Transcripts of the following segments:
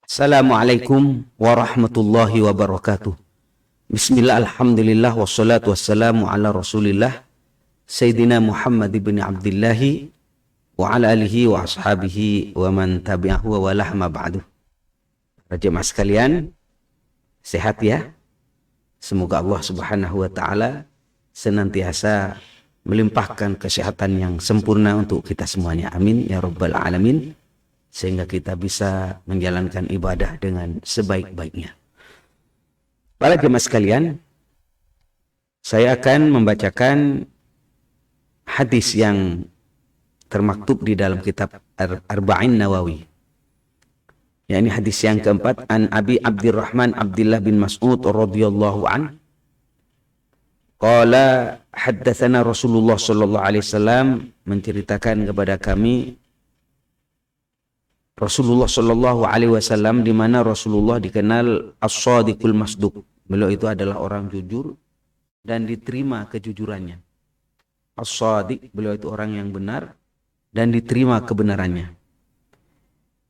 Assalamualaikum warahmatullahi wabarakatuh. Bismillah, alhamdulillah, wassalatu wassalamu ala rasulillah Sayyidina Muhammad ibn Abdillahi wa ala alihi wa ashabihi wa man tabi'ahu wa walah ma ba'du. Jemaah sekalian, sehat ya? Semoga Allah subhanahu wa ta'ala senantiasa melimpahkan kesehatan yang sempurna untuk kita semuanya. Amin ya rabbal alamin. Sehingga kita bisa menjalankan ibadah dengan sebaik-baiknya. Para jemaah sekalian, saya akan membacakan hadis yang termaktub di dalam kitab Arba'in Nawawi. Ya, ini hadis yang keempat, an Abi Abdurrahman Abdullah bin Mas'ud radhiyallahu an. Qala haddatsana Rasulullah sallallahu alaihi wasallam, menceritakan kepada kami Rasulullah Shallallahu Alaihi Wasallam, di mana Rasulullah dikenal as-sadiqul masduq. Beliau itu adalah orang jujur dan diterima kejujurannya. As-sadiq, beliau itu orang yang benar dan diterima kebenarannya.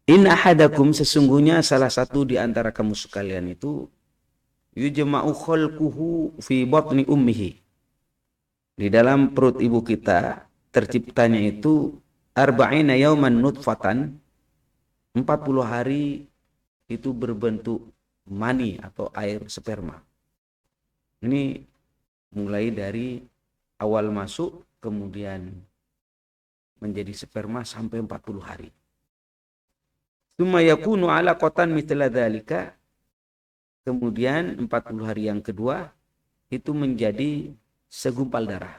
In ahadakum, sesungguhnya salah satu di antara kamu sekalian itu yujma'u khalquhu fi batni ummihi. Di dalam perut ibu kita terciptanya itu arba'ina yauman nutfatan, 40 hari itu berbentuk mani atau air sperma. Ini mulai dari awal masuk kemudian menjadi sperma sampai 40 hari. Tsumma yakunu alaqatan mithla dzalika. Kemudian 40 hari yang kedua itu menjadi segumpal darah.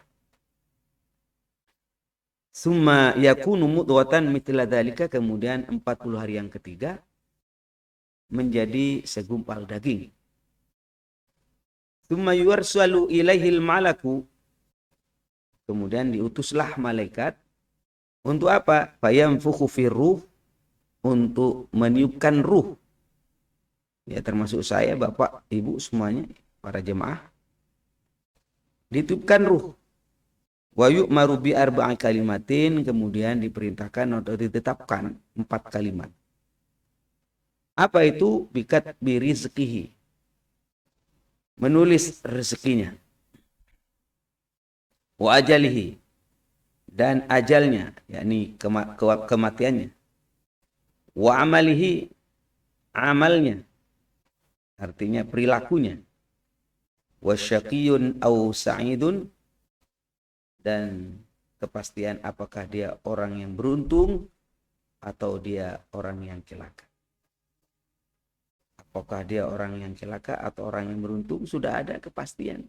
Summa yakunu mudghatan mithla dzalika, kemudian 40 hari yang ketiga menjadi segumpal daging. Summa yursalu ilaihil malaku, kemudian diutuslah malaikat untuk apa? Fayamfukhu firruh, untuk meniupkan ruh. Ya, termasuk saya, Bapak, Ibu semuanya, para jemaah, ditiupkan ruh. Wa yu'maru bi arba'i kalimatin, kemudian diperintahkan atau ditetapkan 4 kalimat. Apa itu? Bikat bi rizqihi, menulis rezekinya. Wa ajalihi, dan ajalnya, yakni kematiannya. Wa amalihi, amalnya, artinya perilakunya. Wa syaqiyun au sa'idun, dan kepastian apakah dia orang yang beruntung atau dia orang yang celaka. Apakah dia orang yang celaka atau orang yang beruntung, sudah ada kepastian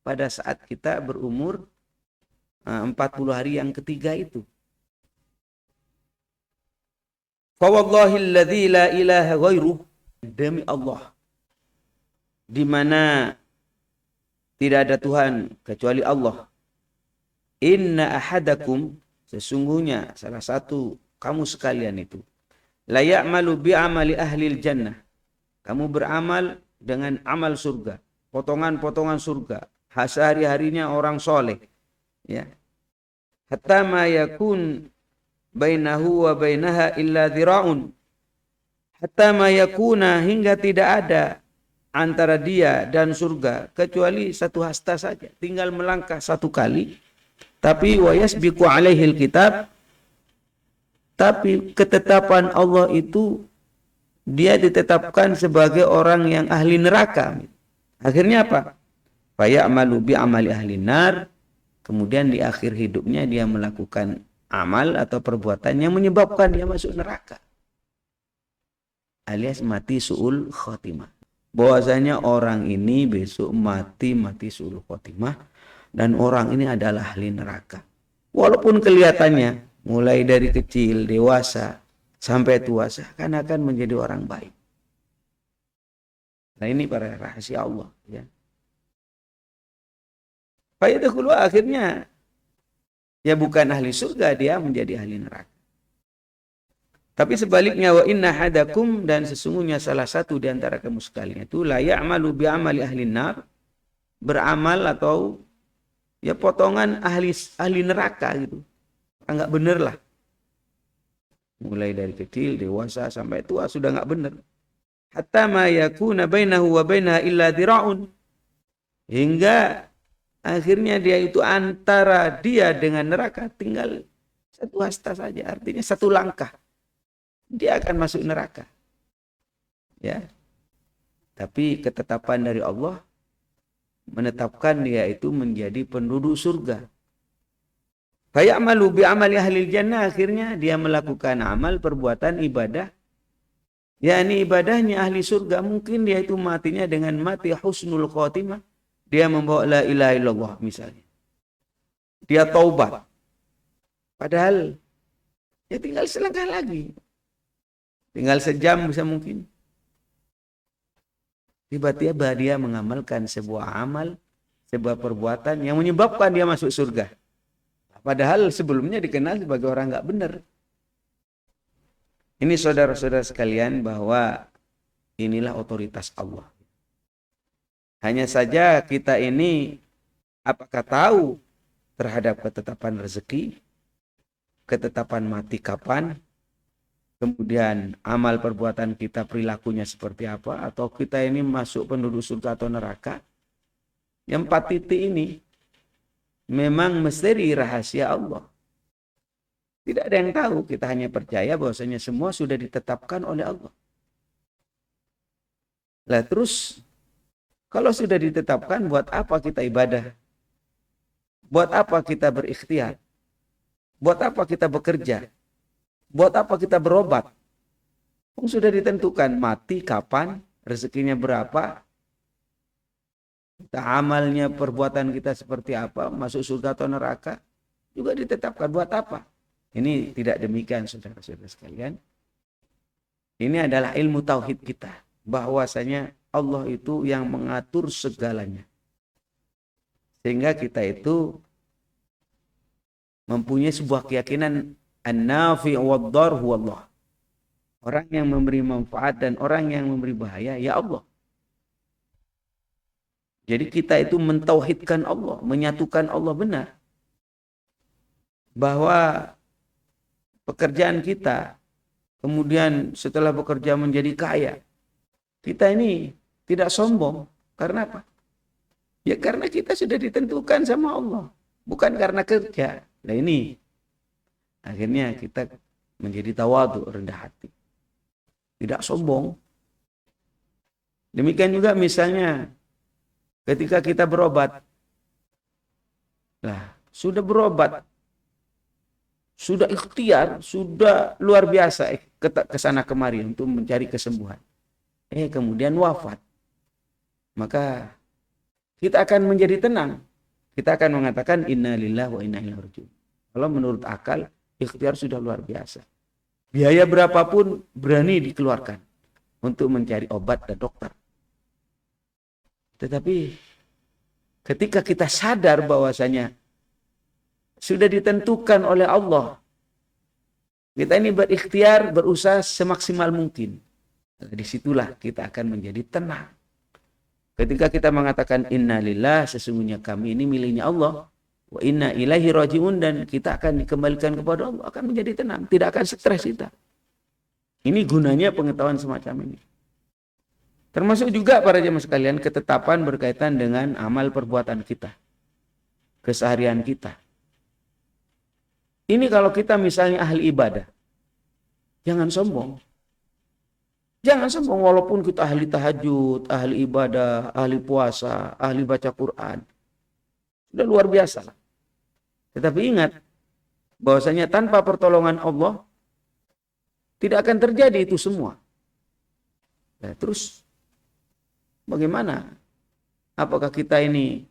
pada saat kita berumur 40 hari yang ketiga itu. Fa wallahi alladzi la ilaha ghairuh, demi Allah di mana tidak ada Tuhan kecuali Allah. Inna ahadakum, sesungguhnya salah satu kamu sekalian itu, la ya'malu bi amali ahlil jannah, kamu beramal dengan amal surga, potongan-potongan surga, sehari-harinya orang soleh, ya. Hatta ma yakun bainahu wa bainaha illa dhira'un, hatta ma yakuna, hingga tidak ada antara dia dan surga kecuali satu hasta saja, tinggal melangkah satu kali. Tapi wa yasbiqu alaihil kitab, tapi ketetapan Allah itu dia ditetapkan sebagai orang yang ahli neraka. Akhirnya apa? Fa ya'malu bi amali ahli nar, kemudian di akhir hidupnya dia melakukan amal atau perbuatan yang menyebabkan dia masuk neraka, alias mati su'ul khotimah. Bahwasanya orang ini besok mati su'ul khotimah, dan orang ini adalah ahli neraka. Walaupun kelihatannya mulai dari kecil, dewasa, sampai tua seakan-akan menjadi orang baik. Nah, ini para rahasia Allah, ya. Fayadkhulu, akhirnya ya bukan ahli surga, dia menjadi ahli neraka. Tapi sebaliknya, wa inna hadakum, dan sesungguhnya salah satu di antara kamu sekalian itu la ya'malu bi amali ahli nar, beramal atau ya potongan ahli neraka gitu. Enggak bener lah. Mulai dari kecil, dewasa, sampai tua sudah enggak bener. hatta ma yakuna bainahu wa bainaha illa dhira'un, hingga akhirnya dia itu antara dia dengan neraka tinggal satu hasta saja, artinya satu langkah dia akan masuk neraka. Ya. Tapi ketetapan dari Allah menetapkan dia itu menjadi penduduk surga. Fayamalu bi amali ahli jannah, akhirnya dia melakukan amal perbuatan ibadah, yakni ibadahnya ahli surga. Mungkin dia itu matinya dengan mati husnul khotimah, dia membawa la ilaha illallah misalnya, dia taubat, padahal ya tinggal selangkah lagi, tinggal sejam bisa mungkin. Tiba-tiba dia mengamalkan sebuah amal, sebuah perbuatan yang menyebabkan dia masuk surga. Padahal sebelumnya dikenal sebagai orang nggak benar. Ini saudara-saudara sekalian, bahwa inilah otoritas Allah. Hanya saja kita ini apakah tahu terhadap ketetapan rezeki, ketetapan mati kapan, kemudian amal perbuatan kita perilakunya seperti apa, atau kita ini masuk penduduk surga atau neraka. Yang 4 titik ini memang misteri rahasia Allah. Tidak ada yang tahu, kita hanya percaya bahwasanya semua sudah ditetapkan oleh Allah. Lah terus, kalau sudah ditetapkan, buat apa kita ibadah? Buat apa kita berikhtiar? Buat apa kita bekerja? Buat apa kita berobat? Sudah ditentukan mati kapan, rezekinya berapa, kita amalnya, perbuatan kita seperti apa, masuk surga atau neraka, juga ditetapkan. Buat apa? Ini tidak demikian, saudara-saudara sekalian. Ini adalah ilmu tauhid kita, bahwasanya Allah itu yang mengatur segalanya, sehingga kita itu mempunyai sebuah keyakinan an-nafi' wad-dar huwa Allah. Orang yang memberi manfaat dan orang yang memberi bahaya ya Allah. Jadi kita itu mentauhidkan Allah, menyatukan Allah benar. Bahwa pekerjaan kita, kemudian setelah bekerja menjadi kaya, kita ini tidak sombong. Karena apa? Ya karena kita sudah ditentukan sama Allah, bukan karena kerja. Nah ini akhirnya kita menjadi tawadhu, rendah hati, tidak sombong. Demikian juga misalnya ketika kita berobat, lah sudah berobat, sudah ikhtiar, sudah luar biasa ke sana kemari untuk mencari kesembuhan. Kemudian wafat. Maka kita akan menjadi tenang. Kita akan mengatakan inna lillahi wa inna ilaihi raji'un. Kalau menurut akal, ikhtiar sudah luar biasa. Biaya berapapun berani dikeluarkan untuk mencari obat dan dokter. Tetapi ketika kita sadar bahwasanya sudah ditentukan oleh Allah, kita ini berikhtiar, berusaha semaksimal mungkin. Disitulah kita akan menjadi tenang. Ketika kita mengatakan innalillah, sesungguhnya kami ini miliknya Allah, wa inna ilaihi raji'un, dan kita akan dikembalikan kepada Allah, akan menjadi tenang, tidak akan stres kita. Ini gunanya pengetahuan semacam ini. Termasuk juga para jemaah sekalian, ketetapan berkaitan dengan amal perbuatan kita, keseharian kita. Ini kalau kita misalnya ahli ibadah, jangan sombong. Jangan sombong walaupun kita ahli tahajud, ahli ibadah, ahli puasa, ahli baca Quran. Sudah luar biasa. Tetapi ingat bahwasanya tanpa pertolongan Allah tidak akan terjadi itu semua. Nah, terus bagaimana? Apakah kita ini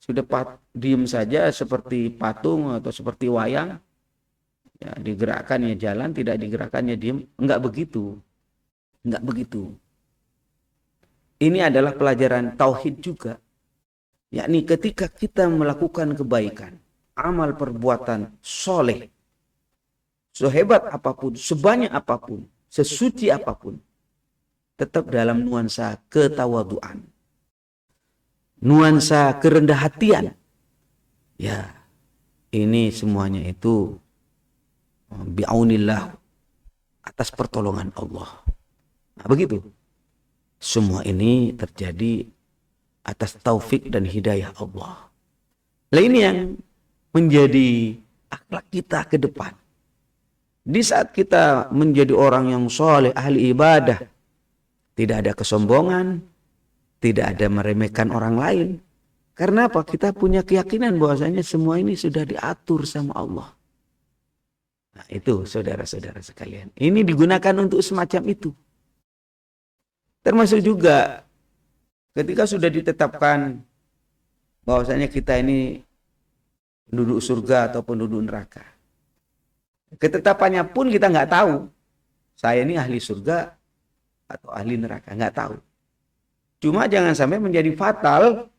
sudah diam saja seperti patung atau seperti wayang? Ya, digerakkannya jalan, tidak digerakkannya diam. Enggak begitu. Enggak begitu. Ini adalah pelajaran tauhid juga. Yakni ketika kita melakukan kebaikan, amal perbuatan soleh, sehebat apapun, sebanyak apapun, sesuci apapun, tetap dalam nuansa ketawaduan, nuansa kerendah hatian. Ya, ini semuanya itu bi'aunillah, atas pertolongan Allah. Nah, begitu. Semua ini terjadi atas taufik dan hidayah Allah. Nah, ini yang menjadi akhlak kita ke depan. Di saat kita menjadi orang yang soleh, ahli ibadah, tidak ada kesombongan, tidak ada meremehkan orang lain. Karena apa? Kita punya keyakinan bahwasanya semua ini sudah diatur sama Allah. Nah, itu saudara-saudara sekalian. Ini digunakan untuk semacam itu. Termasuk juga ketika sudah ditetapkan bahwasanya kita ini penduduk surga atau penduduk neraka. Ketetapannya pun kita nggak tahu. Saya ini ahli surga atau ahli neraka, nggak tahu. Cuma jangan sampai menjadi fatal.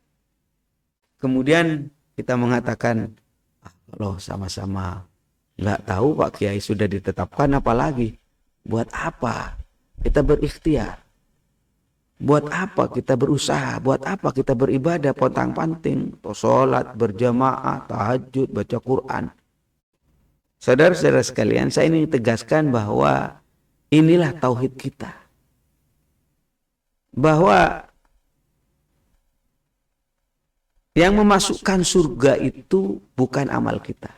Kemudian kita mengatakan, kalau sama-sama nggak tahu Pak Kiai sudah ditetapkan, apalagi buat apa kita berikhtiar? Buat apa kita berusaha? Buat apa kita beribadah pontang-panting, atau sholat berjamaah, tahajud, baca Quran? Saudara-saudara sekalian, saya ingin tegaskan bahwa inilah tauhid kita. Bahwa yang memasukkan surga itu bukan amal kita.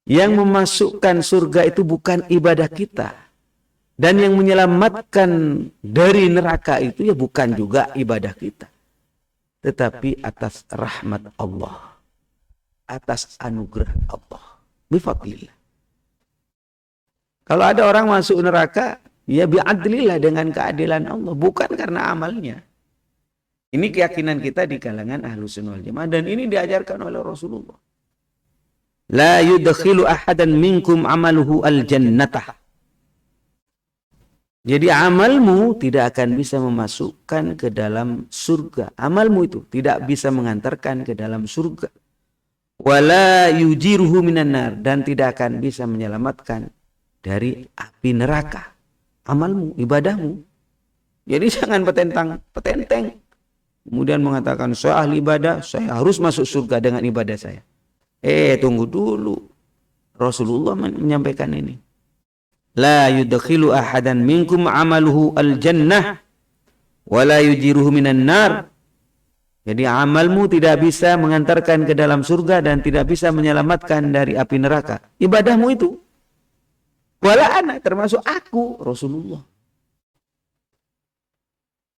Yang memasukkan surga itu bukan ibadah kita. Dan yang menyelamatkan dari neraka itu ya bukan juga ibadah kita. Tetapi atas rahmat Allah. Atas anugerah Allah. Bifadlillah. Kalau ada orang masuk neraka, ya bi'adlillah, dengan keadilan Allah. Bukan karena amalnya. Ini keyakinan kita di kalangan Ahlus Sunnah wal Jamaah, dan ini diajarkan oleh Rasulullah. La yudkhilu ahadan minkum amaluhu al-jannatah. Jadi amalmu tidak akan bisa memasukkan ke dalam surga. Amalmu itu tidak bisa mengantarkan ke dalam surga. Wala yujiruhu minan nar, dan tidak akan bisa menyelamatkan dari api neraka. Amalmu, ibadahmu. Jadi jangan petenteng. Kemudian mengatakan, saya ahli ibadah, saya harus masuk surga dengan ibadah saya. Tunggu dulu. Rasulullah menyampaikan ini. La yudkhilu ahadan minkum amaluhu al-jannah wa la yujiruhu minan nar. Jadi amalmu tidak bisa mengantarkan ke dalam surga dan tidak bisa menyelamatkan dari api neraka. Ibadahmu itu. Wala ana, termasuk aku, Rasulullah.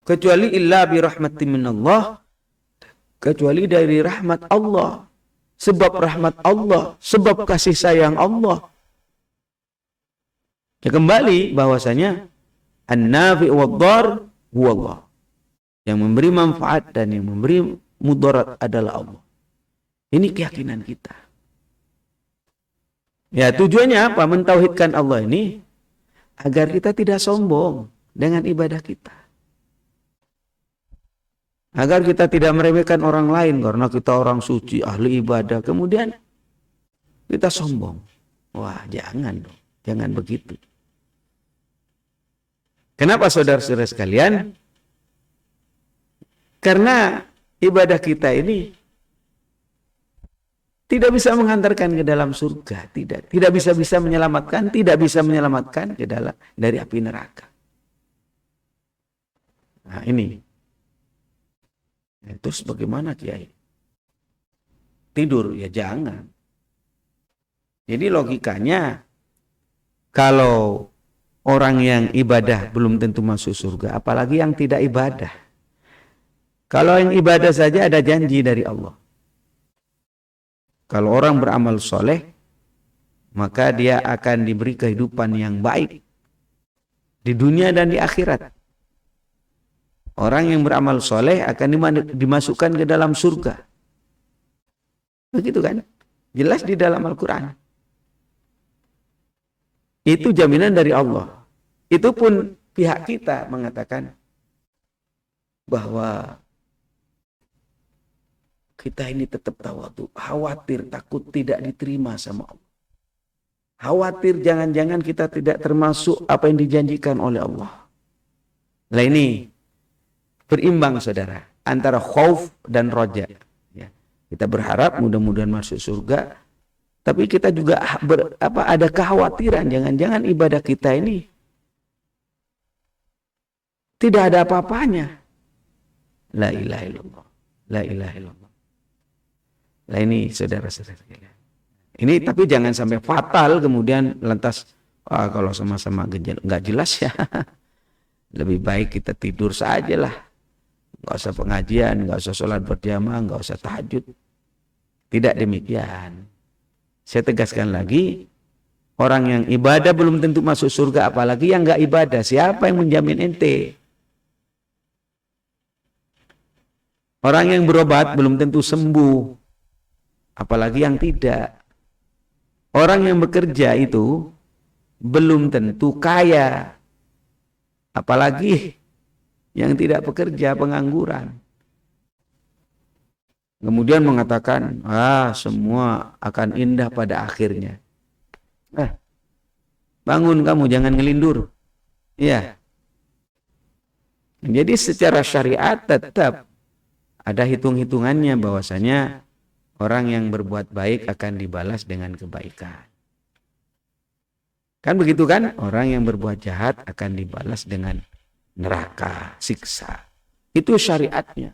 Kecuali illa bi rahmatin minallah, kecuali dari rahmat Allah, sebab rahmat Allah, sebab kasih sayang Allah. Ya, kembali bahwasanya an-nafi' wad-dar huwa Allah. Yang memberi manfaat dan yang memberi mudarat adalah Allah. Ini keyakinan kita. Ya, tujuannya apa? Mentauhidkan Allah ini agar kita tidak sombong dengan ibadah kita. Agar kita tidak meremehkan orang lain karena kita orang suci, ahli ibadah. Kemudian kita sombong. Wah, jangan dong. Jangan begitu. Kenapa saudara-saudara sekalian? Karena ibadah kita ini tidak bisa mengantarkan ke dalam surga. Tidak bisa menyelamatkan, tidak bisa menyelamatkan ke dalam dari api neraka. Nah, ini. Terus bagaimana Kiai? Tidur? Ya jangan. Jadi logikanya, kalau orang yang ibadah belum tentu masuk surga, apalagi yang tidak ibadah. Kalau yang ibadah saja ada janji dari Allah. Kalau orang beramal soleh, maka dia akan diberi kehidupan yang baik di dunia dan di akhirat. Orang yang beramal soleh akan dimasukkan ke dalam surga. Begitu kan? Jelas di dalam Al-Quran. Itu jaminan dari Allah. Itu pun pihak kita mengatakan bahwa kita ini tetap tawadhu, khawatir, takut tidak diterima sama Allah. Khawatir jangan-jangan kita tidak termasuk apa yang dijanjikan oleh Allah. Nah ini berimbang saudara antara khauf dan roja. Ya. Kita berharap mudah-mudahan masuk surga, tapi kita juga ada kekhawatiran jangan-jangan ibadah kita ini Tidak ada apa-apanya. La ilaha illallah. La ilaha illallah. Nah ini saudara-saudara sekalian. Ini tapi jangan sampai fatal kemudian lantas kalau sama-sama nggak jelas ya. Lebih baik kita tidur saja lah. Nggak usah pengajian, nggak usah sholat berjamaah, nggak usah tahajud. Tidak demikian. Saya tegaskan lagi, orang yang ibadah belum tentu masuk surga, apalagi yang nggak ibadah. Siapa yang menjamin ente? Orang yang berobat belum tentu sembuh, apalagi yang tidak. Orang yang bekerja itu belum tentu kaya, apalagi yang tidak bekerja, pengangguran. Kemudian mengatakan, semua akan indah pada akhirnya. Bangun kamu, jangan ngelindur. Ya. Jadi secara syariat tetap ada hitung-hitungannya bahwasanya orang yang berbuat baik akan dibalas dengan kebaikan. Kan begitu kan? Orang yang berbuat jahat akan dibalas dengan neraka, siksa. Itu syariatnya.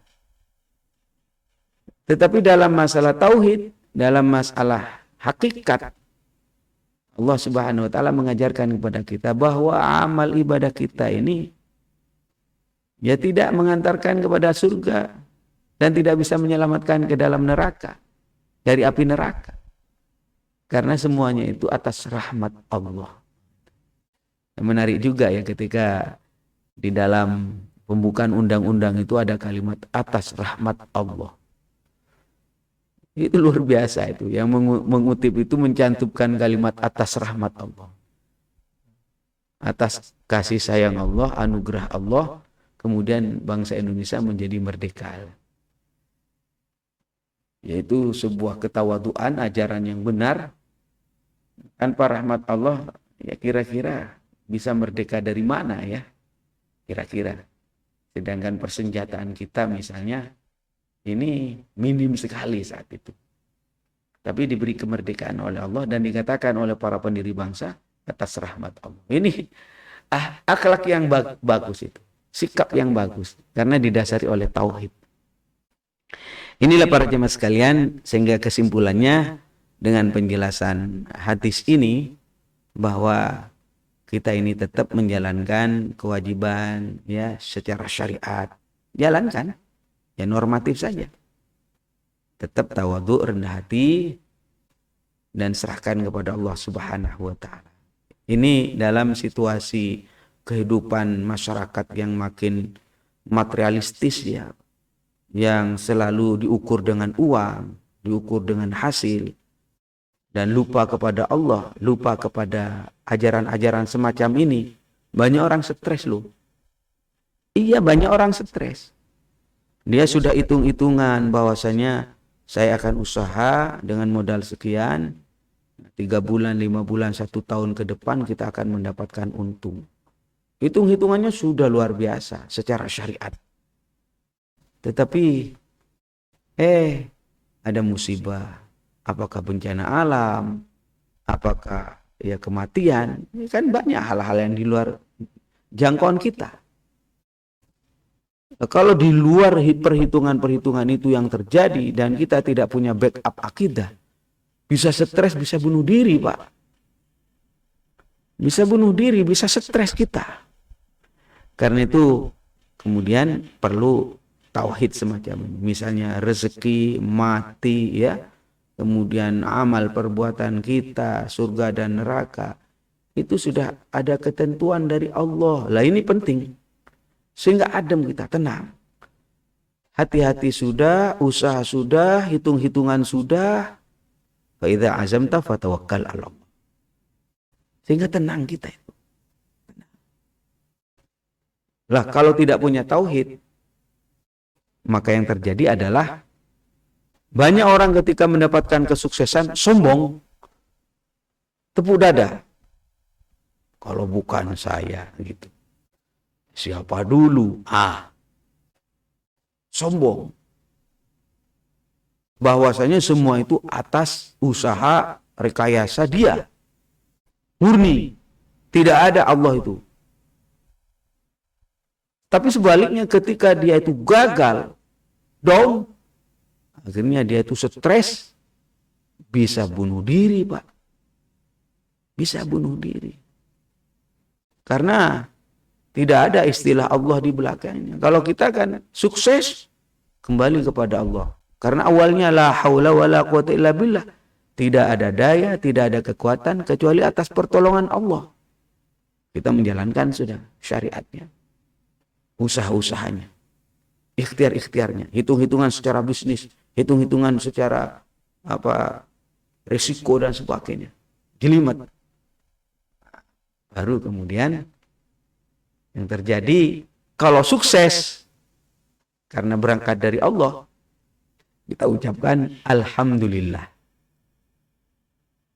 Tetapi dalam masalah tauhid, dalam masalah hakikat, Allah Subhanahu wa taala mengajarkan kepada kita bahwa amal ibadah kita ini ya tidak mengantarkan kepada surga dan tidak bisa menyelamatkan ke dalam neraka, dari api neraka. Karena semuanya itu atas rahmat Allah. Menarik juga ya ketika di dalam pembukaan undang-undang itu ada kalimat atas rahmat Allah. Itu luar biasa itu. Yang mengutip itu mencantumkan kalimat atas rahmat Allah. Atas kasih sayang Allah, anugerah Allah, kemudian bangsa Indonesia menjadi merdeka. Yaitu sebuah ketawaduan, ajaran yang benar. Tanpa rahmat Allah, ya kira-kira bisa merdeka dari mana ya? Kira-kira. Sedangkan persenjataan kita misalnya, ini minim sekali saat itu. Tapi diberi kemerdekaan oleh Allah dan dikatakan oleh para pendiri bangsa atas rahmat Allah. Ini akhlak yang bagus itu. Sikap yang bagus. Karena didasari oleh tauhid. Inilah para jemaah sekalian, sehingga kesimpulannya dengan penjelasan hadis ini bahwa kita ini tetap menjalankan kewajiban ya secara syariat. Jalankan. Ya normatif saja. Tetap tawadhu, rendah hati, dan serahkan kepada Allah Subhanahu wa taala. Ini dalam situasi kehidupan masyarakat yang makin materialistis ya, yang selalu diukur dengan uang, diukur dengan hasil, dan lupa kepada Allah, lupa kepada ajaran-ajaran semacam ini. Banyak orang stres loh. Iya, banyak orang stres. Dia sudah hitung-hitungan bahwasanya saya akan usaha dengan modal sekian, 3 bulan, 5 bulan, 1 tahun ke depan kita akan mendapatkan untung. Hitung-hitungannya sudah luar biasa secara syariat. Tetapi ada musibah, apakah bencana alam, apakah ya kematian, ini kan banyak hal-hal yang di luar jangkauan kita. Kalau di luar perhitungan-perhitungan itu yang terjadi dan kita tidak punya backup akidah, bisa stres, bisa bunuh diri, Pak. Bisa bunuh diri, bisa stres kita. Karena itu kemudian perlu tauhid semacam ini. Misalnya rezeki, mati, ya, kemudian amal perbuatan kita, surga dan neraka, itu sudah ada ketentuan dari Allah. Lah ini penting. Sehingga adem kita, tenang. Hati-hati sudah, usaha sudah, hitung-hitungan sudah. Fa idza azamta fatawakkal 'ala Allah. Sehingga tenang kita itu. Lah kalau tidak punya tauhid, maka yang terjadi adalah banyak orang ketika mendapatkan kesuksesan sombong, tepuk dada. Kalau bukan saya gitu. Siapa dulu? Sombong. Bahwasanya semua itu atas usaha rekayasa dia. Murni. Tidak ada Allah itu. Tapi sebaliknya ketika dia itu gagal, down, akhirnya dia itu stres, bisa bunuh diri, Pak. Bisa bunuh diri. Karena tidak ada istilah Allah di belakangnya. Kalau kita kan sukses, kembali kepada Allah. Karena awalnya la haula wala quwata illa billah. Tidak ada daya, tidak ada kekuatan kecuali atas pertolongan Allah. Kita menjalankan sudah syariatnya, usaha-usahanya, ikhtiar-ikhtiarnya, hitung-hitungan secara bisnis, hitung-hitungan secara risiko dan sebagainya. Jelimet. Baru kemudian yang terjadi kalau sukses karena berangkat dari Allah, kita ucapkan alhamdulillah.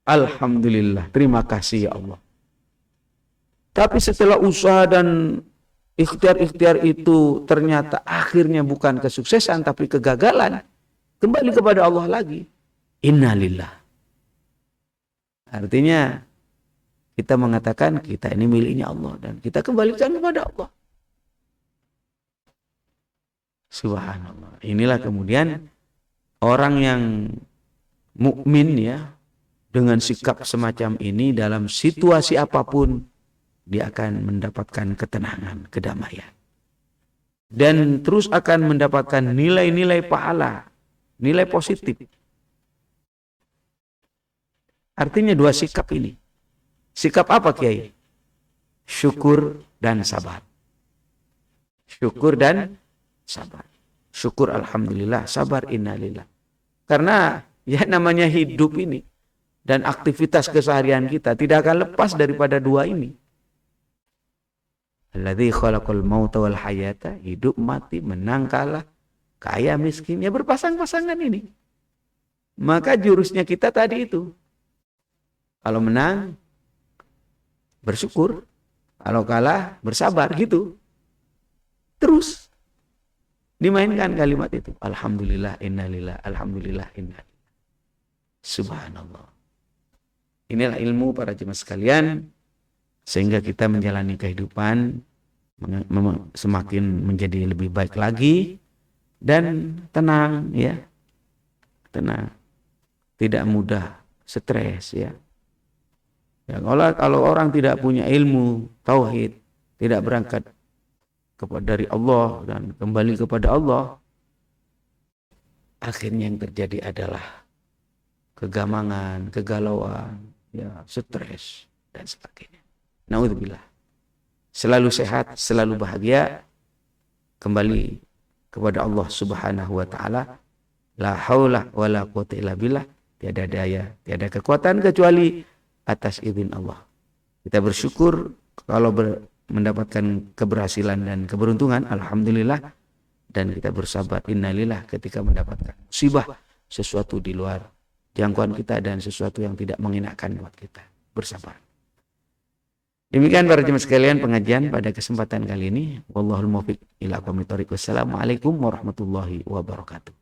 Alhamdulillah, terima kasih ya Allah. Tapi setelah usaha dan ikhtiar-ikhtiar itu ternyata akhirnya bukan kesuksesan tapi kegagalan, kembali kepada Allah lagi. Innalillah. Artinya kita mengatakan kita ini miliknya Allah dan kita kembalikan kepada Allah. Subhanallah. Inilah kemudian orang yang mukmin ya, dengan sikap semacam ini dalam situasi apapun dia akan mendapatkan ketenangan, kedamaian. Dan terus akan mendapatkan nilai-nilai pahala, nilai positif. Artinya dua sikap ini. Sikap apa, Kiai? Syukur dan sabar. Syukur dan sabar. Syukur alhamdulillah, sabar innalillah. Karena ya namanya hidup ini dan aktivitas keseharian kita tidak akan lepas daripada dua ini. Alladzi khalaqal mauta wal hayata, hidup mati, menang kalah, kaya miskin, ya berpasang-pasangan ini. Maka jurusnya kita tadi itu. Kalau menang bersyukur, kalau kalah bersabar gitu. Terus dimainkan kalimat itu. Alhamdulillah innalillah, alhamdulillah innalillah. Subhanallah. Inilah ilmu para jemaah sekalian, sehingga kita menjalani kehidupan semakin menjadi lebih baik lagi dan tenang ya. Tenang. Tidak mudah stres ya. Ya, kalau orang tidak punya ilmu tauhid, tidak berangkat dari Allah dan kembali kepada Allah, akhirnya yang terjadi adalah kegamangan, kegalauan, ya, stres dan sebagainya. Naudzubillah. Selalu sehat, selalu bahagia, kembali kepada Allah Subhanahu wa taala. La haula wala quwata illa billah. Tiada daya, tiada kekuatan kecuali atas izin Allah. Kita bersyukur kalau mendapatkan keberhasilan dan keberuntungan, alhamdulillah, dan kita bersabar innalillah ketika mendapatkan musibah, sesuatu di luar jangkauan kita dan sesuatu yang tidak mengenakan buat kita. Bersabar. Demikian para jemaah sekalian pengajian pada kesempatan kali ini. Wallahul muwaffiq ila aqwamit thoriq. Wassalamualaikum warahmatullahi wabarakatuh.